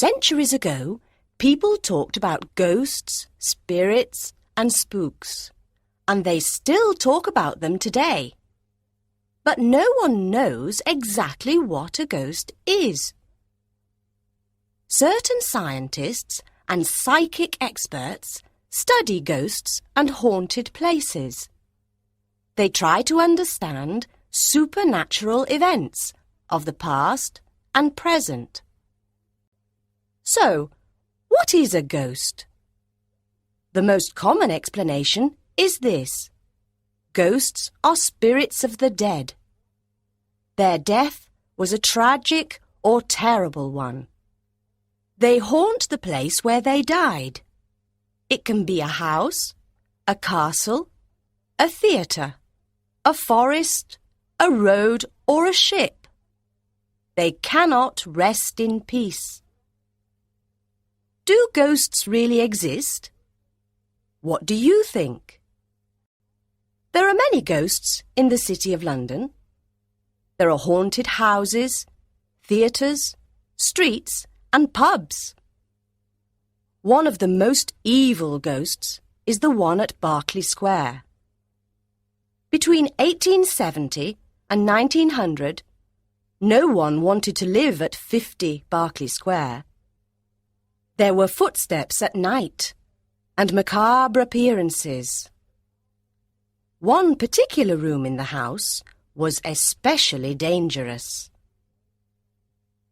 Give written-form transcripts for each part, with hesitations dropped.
Centuries ago, people talked about ghosts, spirits, and spooks, and they still talk about them today. But no one knows exactly what a ghost is. Certain scientists and psychic experts study ghosts and haunted places. They try to understand supernatural events of the past and present. So, what is a ghost? The most common explanation is this: ghosts are spirits of the dead. Their death was a tragic or terrible one. They haunt the place where they died. It can be a house, a castle, a theatre, a forest, a road, or a ship. They cannot rest in peace. Do ghosts really exist? What do you think? There are many ghosts in the City of London. There are haunted houses, theatres, streets, and pubs. One of the most evil ghosts is the one at Berkeley Square. Between 1870 and 1900, no one wanted to live at 50 Berkeley Square. There were footsteps at night and macabre appearances. One particular room in the house was especially dangerous.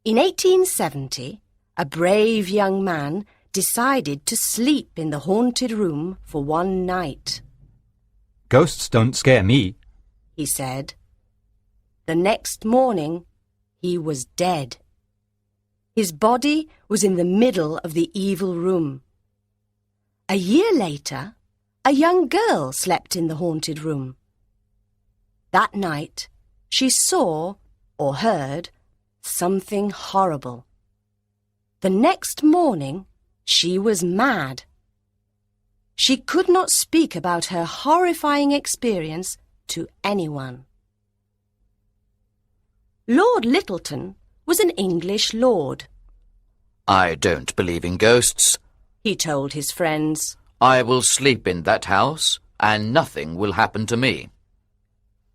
In 1870, a brave young man decided to sleep in the haunted room for one night. "Ghosts don't scare me," he said. The next morning, he was dead. His body was in the middle of the evil room. A year later, a young girl slept in the haunted room. That night, she saw or heard something horrible. The next morning, she was mad. She could not speak about her horrifying experience to anyone. Lord Lyttelton was an English lord. "I don't believe in ghosts," he told his friends. "I will sleep in that house, and nothing will happen to me."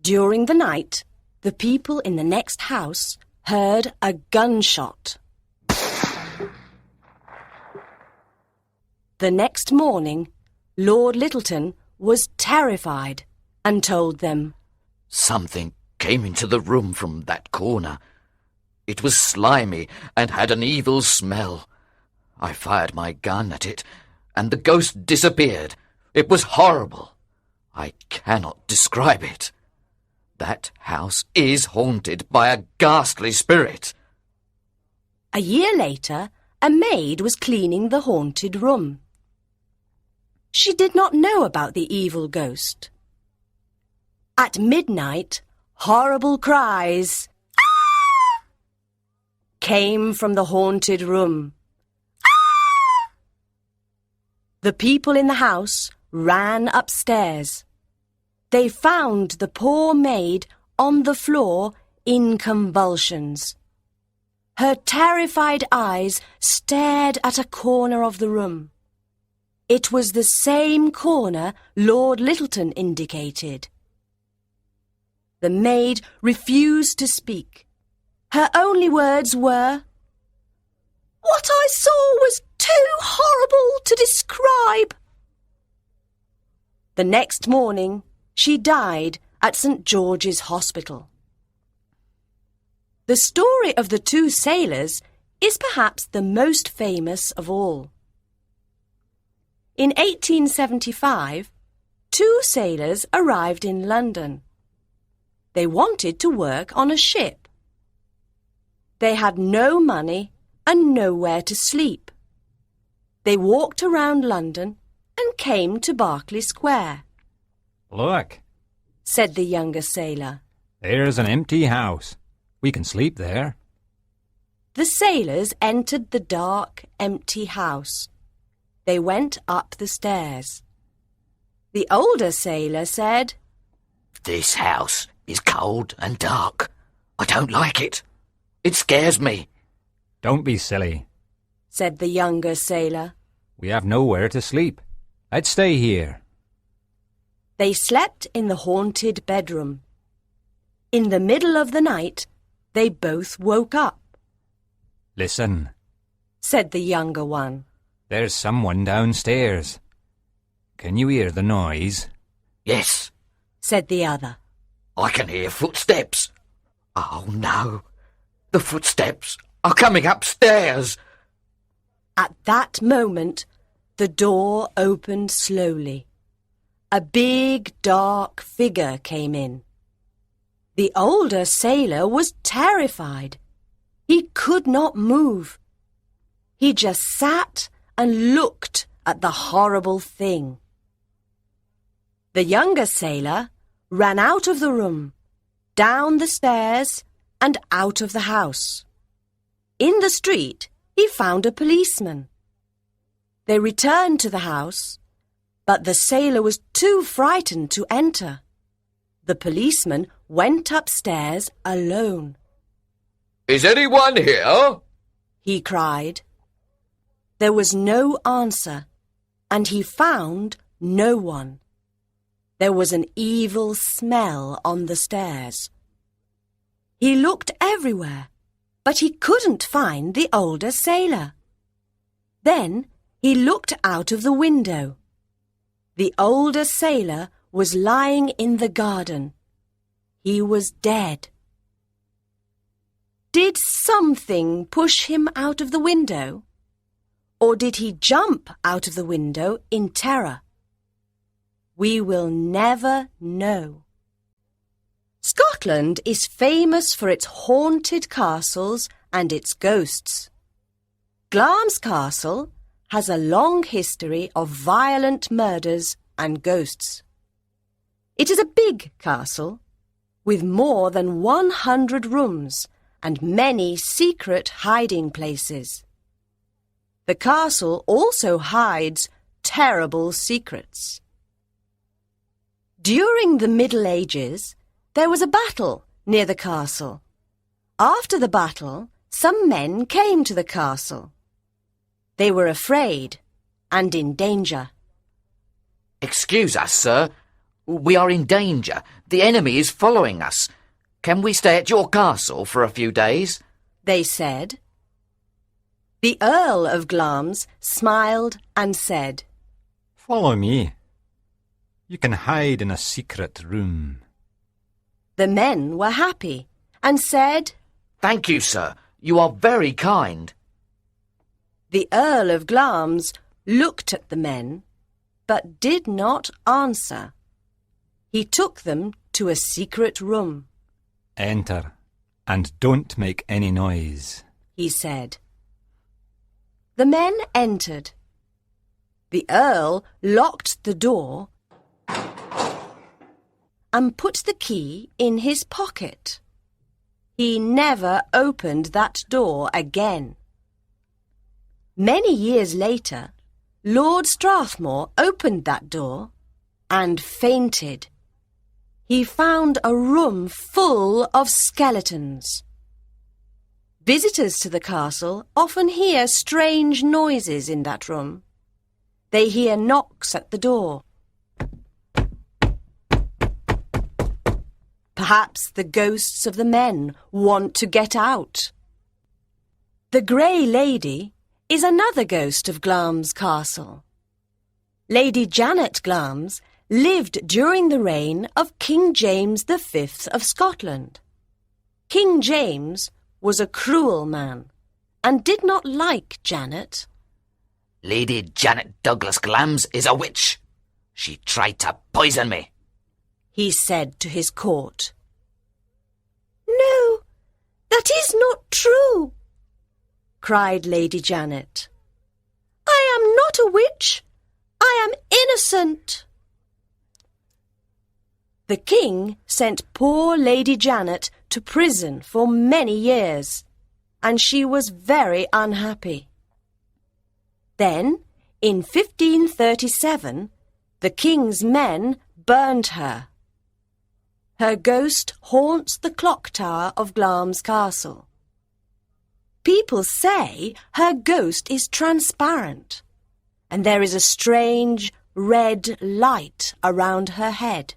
During the night, the people in the next house heard a gunshot. The next morning, Lord Lyttelton was terrified and told them, "Something came into the room from that corner. It was slimy and had an evil smell. I fired my gun at it, and the ghost disappeared. It was horrible. I cannot describe it. That house is haunted by a ghastly spirit." A year later, a maid was cleaning the haunted room. She did not know about the evil ghost. At midnight, horrible cries came from the haunted room. The people in the house ran upstairs. They found the poor maid on the floor in convulsions. Her terrified eyes stared at a corner of the room. It was the same corner Lord Lyttelton indicated. The maid refused to speak. Her only words were, "What I saw was too horrible to describe." The next morning, she died at St. George's Hospital. The story of the two sailors is perhaps the most famous of all. In 1875, two sailors arrived in London. They wanted to work on a ship. They had no money and nowhere to sleep. They walked around London and came to Berkeley Square. "Look," said the younger sailor. "there's an empty house. We can sleep there." The sailors entered the dark, empty house. They went up the stairs. The older sailor said, "This house is cold and dark. I don't like it. It scares me." "Don't be silly," said the younger sailor. We have nowhere to sleep. I'd stay here. They slept in the haunted bedroom. In the middle of the night, they both woke up. Listen, said the younger one. there's someone downstairs. Can you hear the noise? Yes, said the other. I can hear footsteps. Oh no, the footsteps are coming upstairs. At that moment, the door opened slowly. A big, dark figure came in. The older sailor was terrified. He could not move. He just sat and looked at the horrible thing. The younger sailor ran out of the room, down the stairs and out of the house. In the street, he found a policeman. They returned to the house, but the sailor was too frightened to enter. The policeman went upstairs alone. Is anyone here? He cried. There was no answer, and he found no one. There was an evil smell on the stairs. He looked everywhere, but he couldn't find the older sailor. Then he looked out of the window. The older sailor was lying in the garden. He was dead. Did something push him out of the window? Or did he jump out of the window in terror? We will never know. Scotland is famous for its haunted castles and its ghosts. Glamis Castle has a long history of violent murders and ghosts. It is a big castle with more than 100 rooms and many secret hiding places. The castle also hides terrible secrets. During the Middle Ages, there was a battle near the castle. After the battle, some men came to the castle. They were afraid and in danger. Excuse us, sir. We are in danger. The enemy is following us. Can we stay at your castle for a few days? They said. The Earl of Glamis smiled and said, Follow me. You can hide in a secret room. The men were happy and said, Thank you, sir. You are very kind. The Earl of Glamis looked at the men, but did not answer. He took them to a secret room. Enter, and don't make any noise, he said. The men entered. The Earl locked the door and put the key in his pocket. He never opened that door again. Many years later, Lord Strathmore opened that door and fainted. He found a room full of skeletons. Visitors to the castle often hear strange noises in that room. They hear knocks at the door. Perhaps the ghosts of the men want to get out. The Grey Lady is another ghost of Glamis Castle. Lady Janet Glamis lived during the reign of King James V of Scotland. King James was a cruel man and did not like Janet. Lady Janet Douglas Glamis is a witch. She tried to poison me, he said to his court. No, that is not true, cried Lady Janet. I am not a witch. I am innocent. The king sent poor Lady Janet to prison for many years, and she was very unhappy. Then, in 1537, the king's men burned her. Her ghost haunts the clock tower of Glamis Castle. People say her ghost is transparent, and there is a strange red light around her head.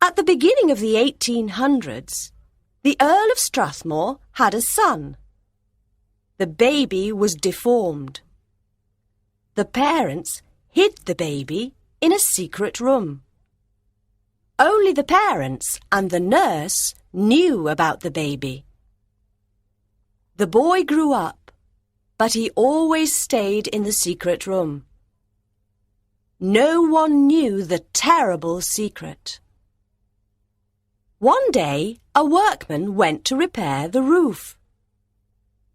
At the beginning of the 1800s, the Earl of Strathmore had a son. The baby was deformed. The parents hid the baby in a secret room. Only the parents and the nurse knew about the baby. The boy grew up, but he always stayed in the secret room. No one knew the terrible secret. One day, a workman went to repair the roof.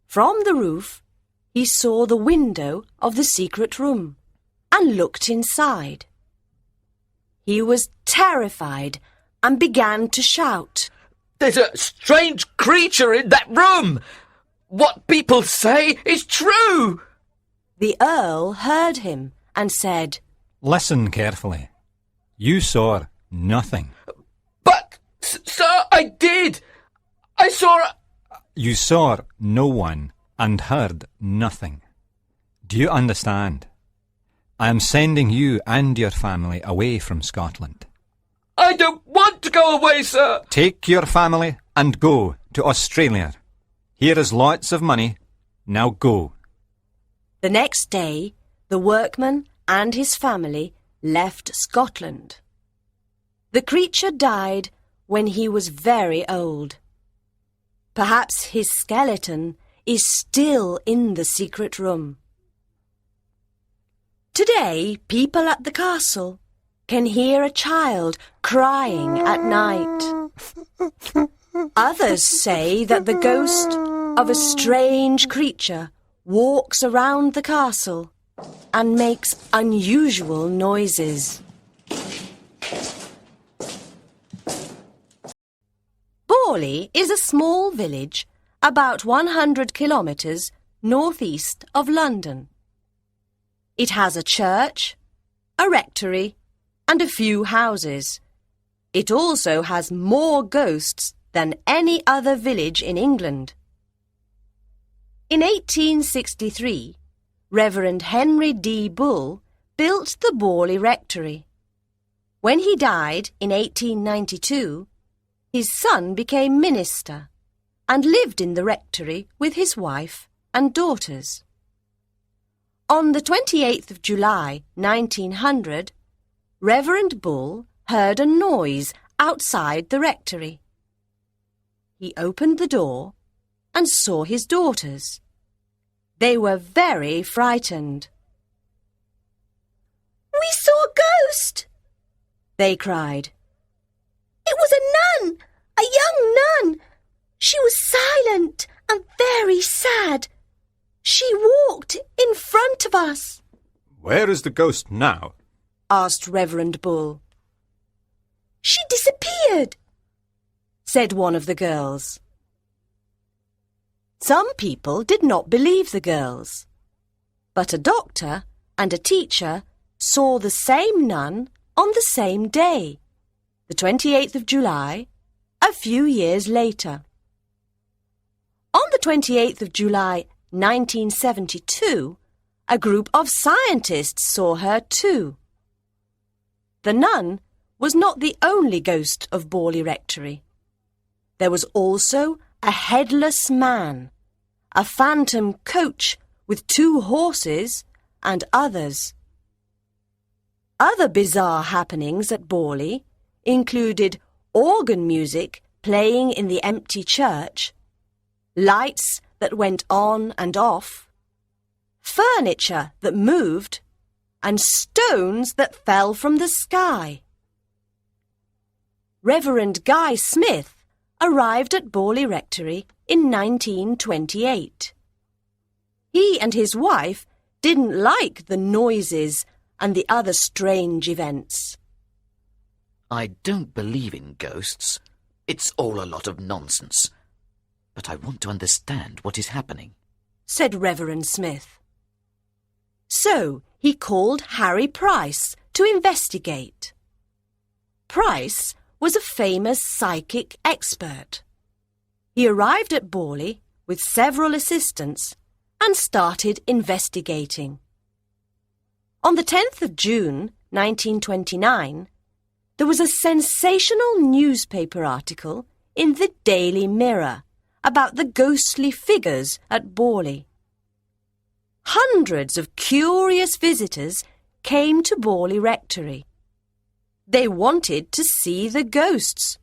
From the roof, he saw the window of the secret room and looked inside. He was terrified and began to shout, "There's a strange creature in that room! What people say is true!" The Earl heard him and said, Listen carefully. You saw nothing. "But, sir, I did! I saw a—" You saw no one and heard nothing. Do you understand? I am sending you and your family away from Scotland. "I don't want to go away, sir!" Take your family and go to Australia. Here is lots of money. Now go. The next day, the workman and his family left Scotland. The creature died when he was very old. Perhaps his skeleton is still in the secret room. Today, people at the castle can hear a child crying at night. Others say that the ghost of a strange creature walks around the castle and makes unusual noises. Borley is a small village about 100 kilometres northeast of London. It has a church, a rectory, and a few houses. It also has more ghosts than any other village in England. In 1863, Reverend Henry D. Bull built the Borley Rectory. When he died in 1892, his son became minister and lived in the rectory with his wife and daughters. On the 28th of July, 1900, Reverend Bull heard a noise outside the rectory. He opened the door and saw his daughters. They were very frightened. "We saw a ghost!" they cried. "It was a nun, a young nun. She was silent and very sad. She walked in front of us." Where is the ghost now? asked Reverend Bull. "She disappeared," said one of the girls. Some people did not believe the girls, but a doctor and a teacher saw the same nun on the same day, the 28th of July, a few years later. On the 28th of July, 1972, a group of scientists saw her too. The nun was not the only ghost of Borley Rectory. There was also a headless man, a phantom coach with 2 horses, and others. Other bizarre happenings at Borley included organ music playing in the empty church, lights that went on and off, furniture that moved, and stones that fell from the sky. Reverend Guy Smith arrived at Borley Rectory in 1928. He and his wife didn't like the noises and the other strange events. "I don't believe in ghosts. It's all a lot of nonsense. But I want to understand what is happening," said Reverend Smith. So he called Harry Price to investigate. Price was a famous psychic expert. He arrived at Borley with several assistants and started investigating. On the 10th of June, 1929, there was a sensational newspaper article in the Daily Mirror about the ghostly figures at Borley. Hundreds of curious visitors came to Borley Rectory. They wanted to see the ghosts.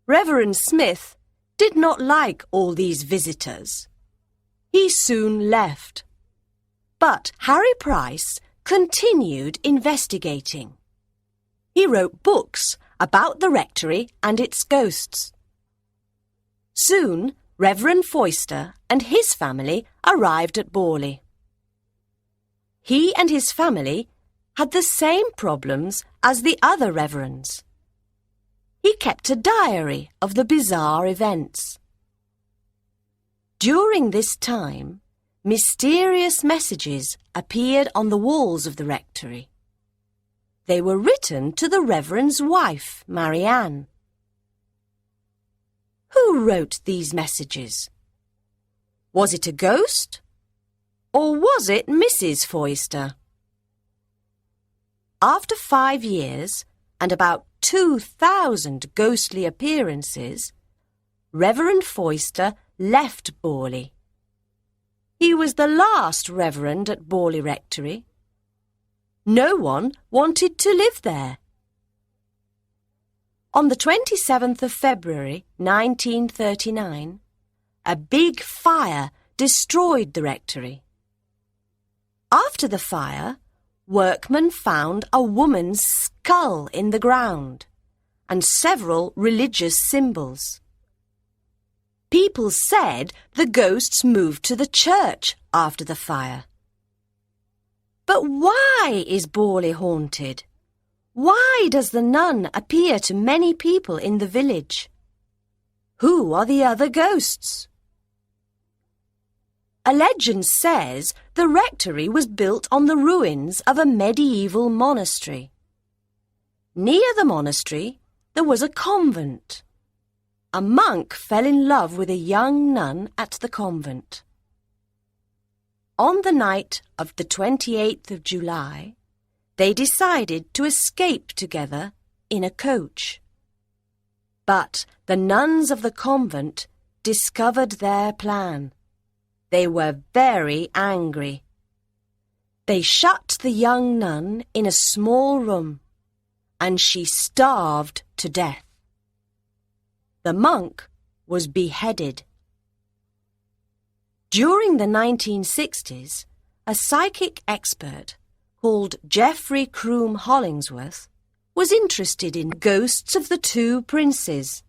Reverend Smith did not like all these visitors. He soon left. But Harry Price continued investigating. He wrote books about the rectory and its ghosts. Soon, Reverend Foyster and his family arrived at Borley. He and his family had the same problems as the other reverends. He kept a diary of the bizarre events. During this time, mysterious messages appeared on the walls of the rectory. They were written to the Reverend's wife, Marianne. Who wrote these messages? Was it a ghost? Or was it Mrs. Foyster? After 5 years and about 2,000 ghostly appearances, Reverend Foyster left Borley. He was the last reverend at Borley Rectory. No one wanted to live there. On the 27th of February 1939, a big fire destroyed the rectory. After the fire, workmen found a woman's skull in the ground and several religious symbols. People said the ghosts moved to the church after the fire. But why is Borley haunted? Why does the nun appear to many people in the village? Who are the other ghosts? A legend says the rectory was built on the ruins of a medieval monastery. Near the monastery, there was a convent. A monk fell in love with a young nun at the convent. On the night of the 28th of July, they decided to escape together in a coach. But the nuns of the convent discovered their plan. They were very angry. They shut the young nun in a small room, and she starved to death. The monk was beheaded. During the 1960s, a psychic expert called Geoffrey Croom Hollingsworth was interested in ghosts of the two princes.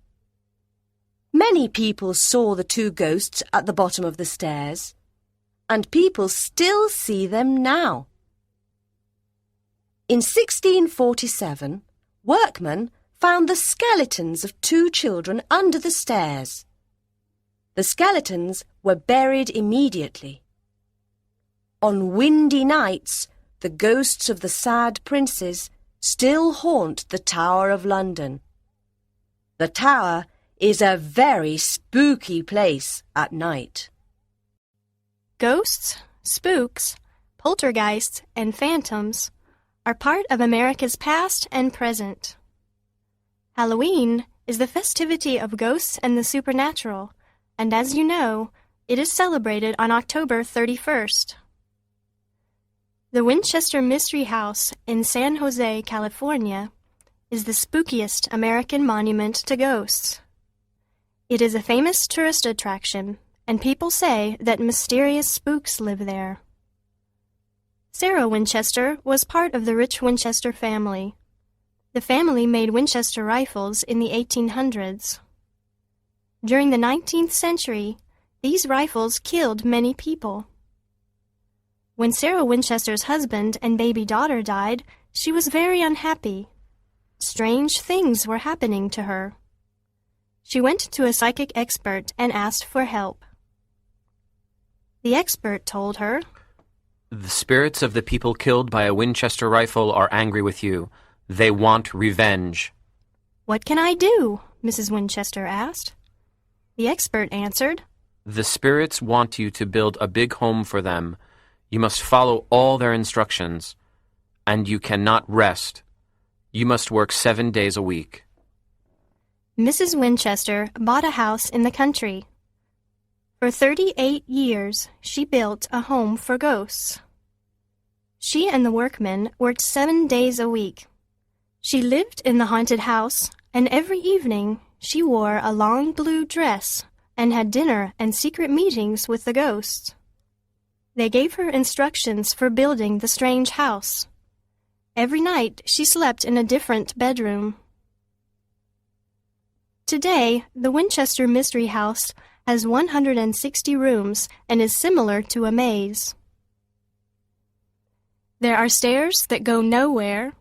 Many people saw the two ghosts at the bottom of the stairs, and people still see them now. In 1647, workmen found the skeletons of two children under the stairs. The skeletons were buried immediately. On windy nights, the ghosts of the sad princes still haunt the Tower of London. The Tower is a very spooky place at night. Ghosts, spooks, poltergeists, and phantoms are part of America's past and present. Halloween is the festivity of ghosts and the supernatural, and as you know, it is celebrated on October 31st. The Winchester Mystery House in San Jose, California, is the spookiest American monument to ghosts. It is a famous tourist attraction, and people say that mysterious spooks live there. Sarah Winchester was part of the rich Winchester family. The family made Winchester rifles in the 1800s. During the 19th century, these rifles killed many people. When Sarah Winchester's husband and baby daughter died, she was very unhappy. Strange things were happening to her. She went to a psychic expert and asked for help. The expert told her, "The spirits of the people killed by a Winchester rifle are angry with you. They want revenge." "What can I do?" Mrs. Winchester asked. The expert answered. The spirits want you to build a big home for them. You must follow all their instructions. And you cannot rest. You must work 7 days a week. Mrs. Winchester bought a house in the country. For 38 years, she built a home for ghosts. She and the workmen worked 7 days a week. She lived in the haunted house, and every evening she wore a long blue dress and had dinner and secret meetings with the ghosts. They gave her instructions for building the strange house. Every night she slept in a different bedroom. Today, the Winchester Mystery House has 160 rooms and is similar to a maze. There are stairs that go nowhere,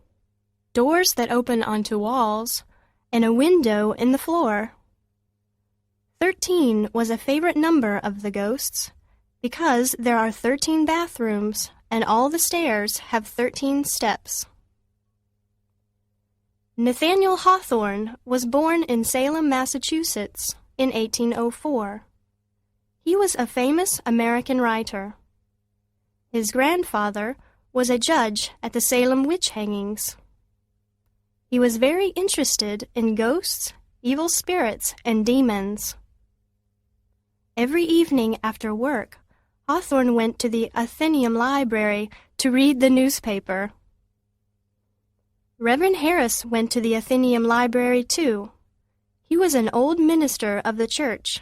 doors that open onto walls, and a window in the floor. 13 was a favorite number of the ghosts because there are 13 bathrooms and all the stairs have 13 steps. Nathaniel Hawthorne was born in Salem, Massachusetts in 1804. He was a famous American writer. His grandfather was a judge at the Salem witch hangings. He was very interested in ghosts, evil spirits, and demons. Every evening after work, Hawthorne went to the Athenaeum Library to read the newspaper. Reverend Harris went to the Athenaeum Library too. He was an old minister of the church.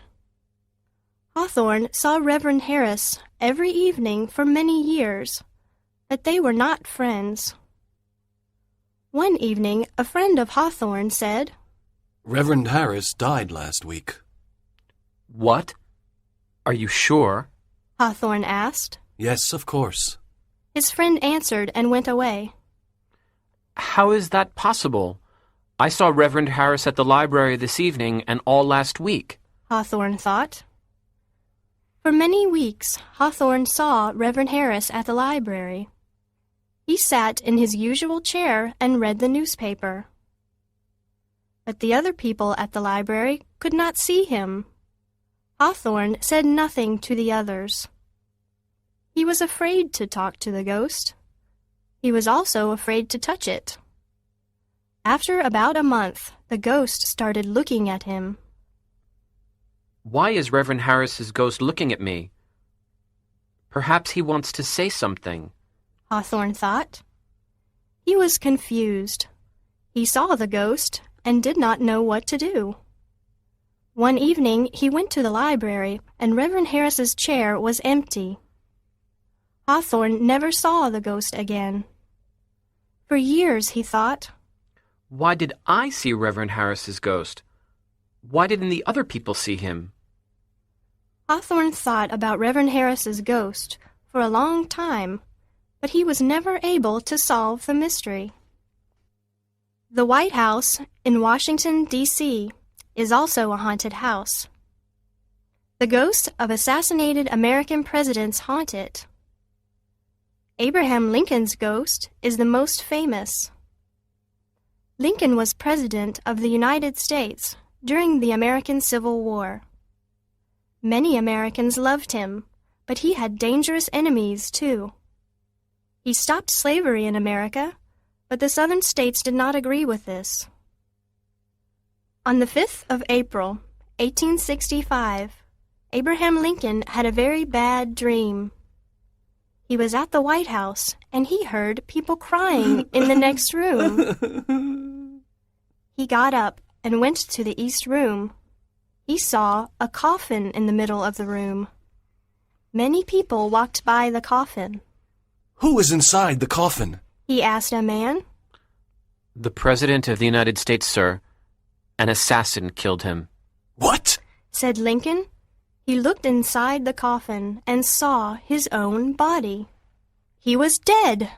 Hawthorne saw Reverend Harris every evening for many years, but they were not friends. One evening, a friend of Hawthorne said, "Reverend Harris died last week." What? Are you sure? Hawthorne asked. Yes, of course. His friend answered and went away. How is that possible? I saw Reverend Harris at the library this evening and all last week. Hawthorne thought. For many weeks, Hawthorne saw Reverend Harris at the library. He sat in his usual chair and read the newspaper. But the other people at the library could not see him. Hawthorne said nothing to the others. He was afraid to talk to the ghost. He was also afraid to touch it. After about a month, the ghost started looking at him. Why is Reverend Harris's ghost looking at me? Perhaps he wants to say something. Hawthorne thought. He was confused. He saw the ghost and did not know what to do. One evening he went to the library and Reverend Harris's chair was empty. Hawthorne never saw the ghost again. For years he thought, Why did I see Reverend Harris's ghost? Why didn't the other people see him? Hawthorne thought about Reverend Harris's ghost for a long time, but he was never able to solve the mystery. The White House in Washington, D.C., is also a haunted house. The ghosts of assassinated American presidents haunt it. Abraham Lincoln's ghost is the most famous. Lincoln was President of the United States during the American Civil War. Many Americans loved him, but he had dangerous enemies too. He stopped slavery in America, but the southern states did not agree with this. On the 5th of April, 1865, Abraham Lincoln had a very bad dream. He was at the White House, and he heard people crying in the next room. He got up and went to the east room. He saw a coffin in the middle of the room. Many people walked by the coffin. "Who is inside the coffin?" he asked a man. The President of the United States, sir. An assassin killed him. "What?" said Lincoln. He looked inside the coffin and saw his own body. He was dead.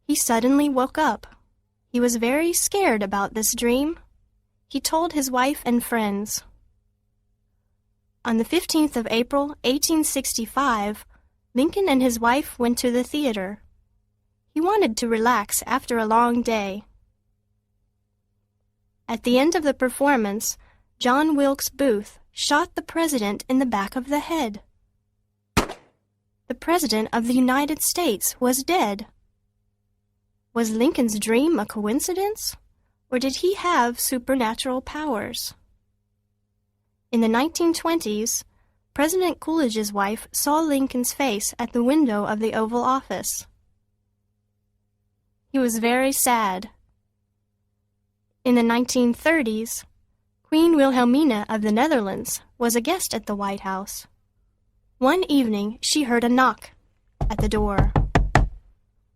He suddenly woke up. He was very scared about this dream. He told his wife and friends. On the 15th of April, 1865, Lincoln and his wife went to the theater. He wanted to relax after a long day. At the end of the performance, John Wilkes Booth shot the president in the back of the head. The President of the United States was dead. Was Lincoln's dream a coincidence, or did he have supernatural powers? In the 1920s, President Coolidge's wife saw Lincoln's face at the window of the Oval Office. He was very sad. In the 1930s, Queen Wilhelmina of the Netherlands was a guest at the White House. One evening, she heard a knock at the door.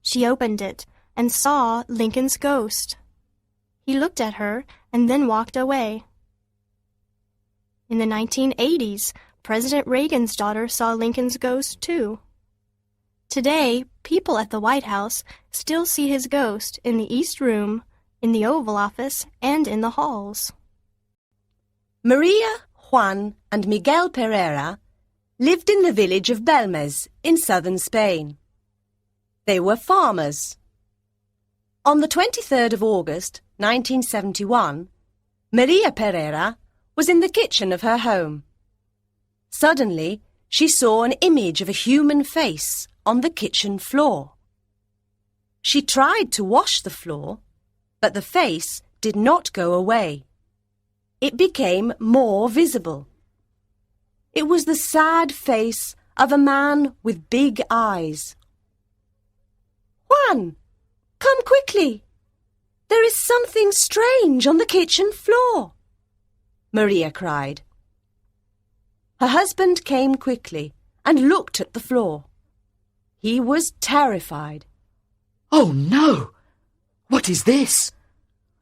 She opened it and saw Lincoln's ghost. He looked at her and then walked away. In the 1980s, President Reagan's daughter saw Lincoln's ghost too. Today, people at the White House still see his ghost in the East Room, in the Oval Office, and in the halls. Maria, Juan, and Miguel Pereira lived in the village of Belmez in southern Spain. They were farmers. On the 23rd of August, 1971, Maria Pereira was in the kitchen of her home. Suddenly, she saw an image of a human face on the kitchen floor. She tried to wash the floor, but the face did not go away. It became more visible. It was the sad face of a man with big eyes. "Juan, come quickly! There is something strange on the kitchen floor," Maria cried. Her husband came quickly and looked at the floor. He was terrified. Oh no! What is this?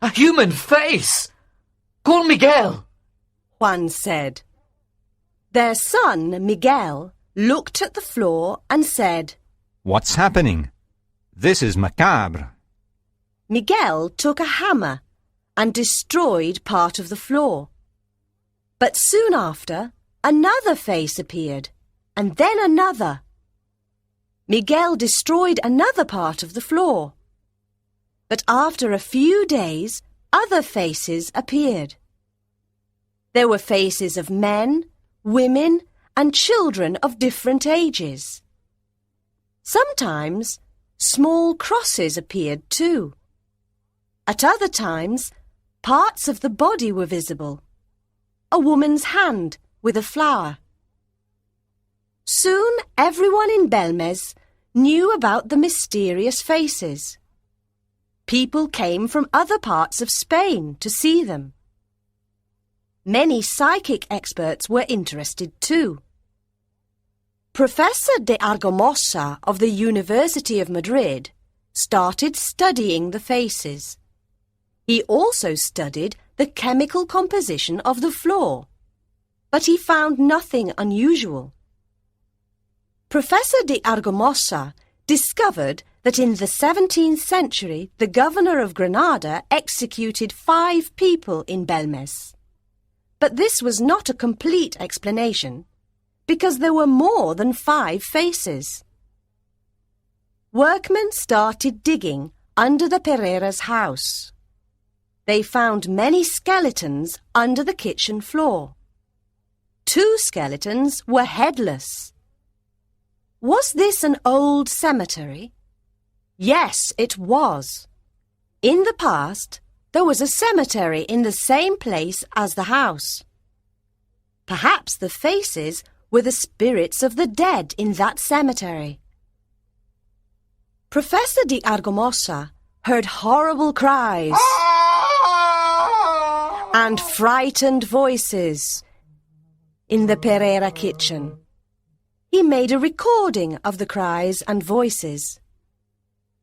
A human face! Call Miguel! Juan said. Their son, Miguel, looked at the floor and said, "What's happening? This is macabre." Miguel took a hammer and destroyed part of the floor. But soon after, another face appeared, and then another. Miguel destroyed another part of the floor. But after a few days, other faces appeared. There were faces of men, women, and children of different ages. Sometimes small crosses appeared too. At other times, parts of the body were visible. A woman's hand with a flower. Soon everyone in Belmez knew about the mysterious faces. People came from other parts of Spain to see them. Many psychic experts were interested too. Professor de Argamosa of the University of Madrid started studying the faces. He also studied the chemical composition of the floor, but he found nothing unusual. Professor de Argamosa discovered that in the 17th century the governor of Granada executed 5 people in Belmez. But this was not a complete explanation, because there were more than 5 faces. Workmen started digging under the Pereira's house. They found many skeletons under the kitchen floor. 2 skeletons were headless. Was this an old cemetery? Yes, it was. In the past, there was a cemetery in the same place as the house. Perhaps the faces were the spirits of the dead in that cemetery. Professor de Argamosa heard horrible cries and frightened voices in the Pereira kitchen. He made a recording of the cries and voices.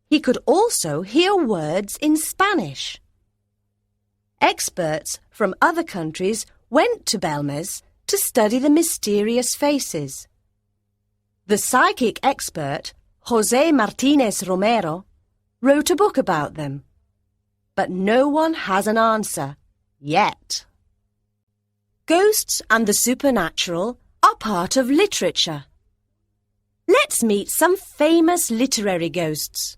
He could also hear words in Spanish. Experts from other countries went to Belmez to study the mysterious faces. The psychic expert, José Martínez Romero, wrote a book about them. But no one has an answer yet. Ghosts and the supernatural are part of literature. Let's meet some famous literary ghosts.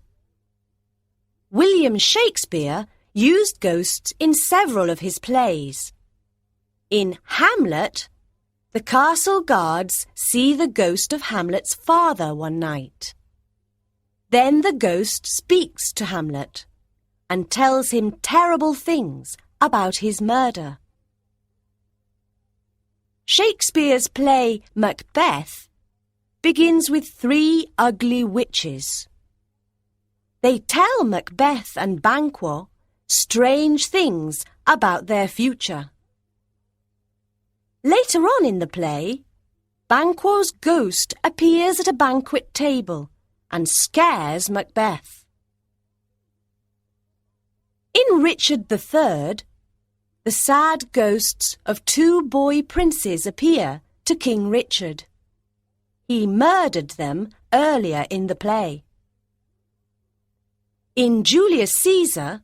William Shakespeare used ghosts in several of his plays. In Hamlet, The castle guards see the ghost of Hamlet's father one night. Then the ghost speaks to Hamlet and tells him terrible things about his murder. Shakespeare's play Macbeth begins with 3 ugly witches. They tell Macbeth and Banquo strange things about their future. Later on in the play, Banquo's ghost appears at a banquet table and scares Macbeth. In Richard III, the sad ghosts of 2 boy princes appear to King Richard. He murdered them earlier in the play. In Julius Caesar,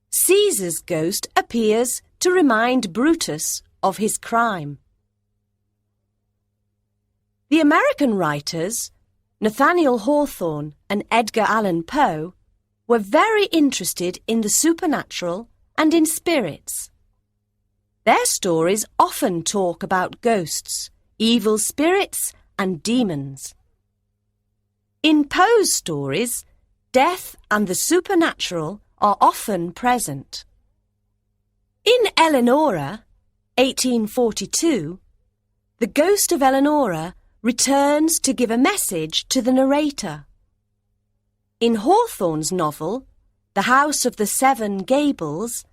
Caesar's ghost appears to remind Brutus of his crime. The American writers, Nathaniel Hawthorne and Edgar Allan Poe, were very interested in the supernatural and in spirits. Their stories often talk about ghosts, evil spirits, and demons. In Poe's stories, death and the supernatural are often present. In Eleanora, 1842, the ghost of Eleanora returns to give a message to the narrator. In Hawthorne's novel, The House of the Seven Gables,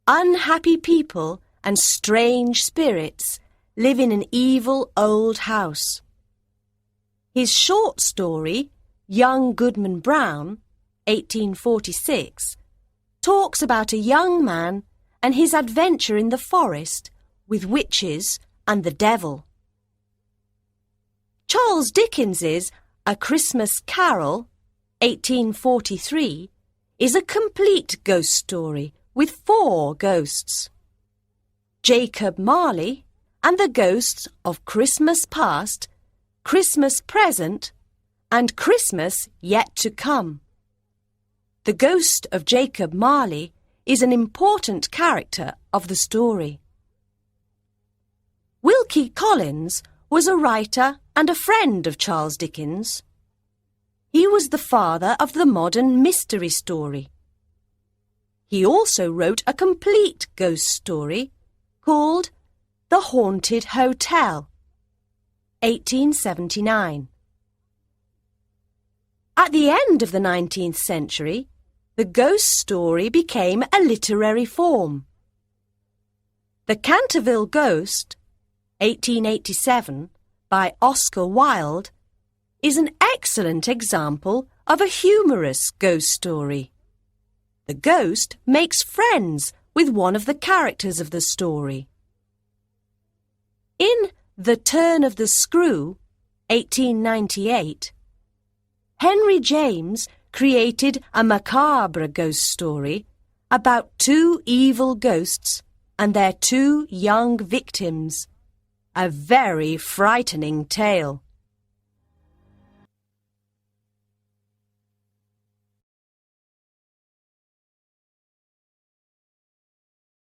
unhappy people and strange spirits live in an evil old house. His short story, Young Goodman Brown, 1846, talks about a young man and his adventure in the forest with witches and the devil. Charles Dickens's A Christmas Carol, 1843, is a complete ghost story with 4 ghosts. Jacob Marley and the ghosts of Christmas Past, Christmas Present, and Christmas Yet to Come. The ghost of Jacob Marley is an important character of the story. Wilkie Collins was a writer and a friend of Charles Dickens. He was the father of the modern mystery story. He also wrote a complete ghost story called The Haunted Hotel, 1879. At the end of the 19th century, the ghost story became a literary form. The Canterville Ghost, 1887, by Oscar Wilde, is an excellent example of a humorous ghost story. The ghost makes friends with one of the characters of the story. In The Turn of the Screw, 1898, Henry James created a macabre ghost story about 2 evil ghosts and their 2 young victims. A very frightening tale.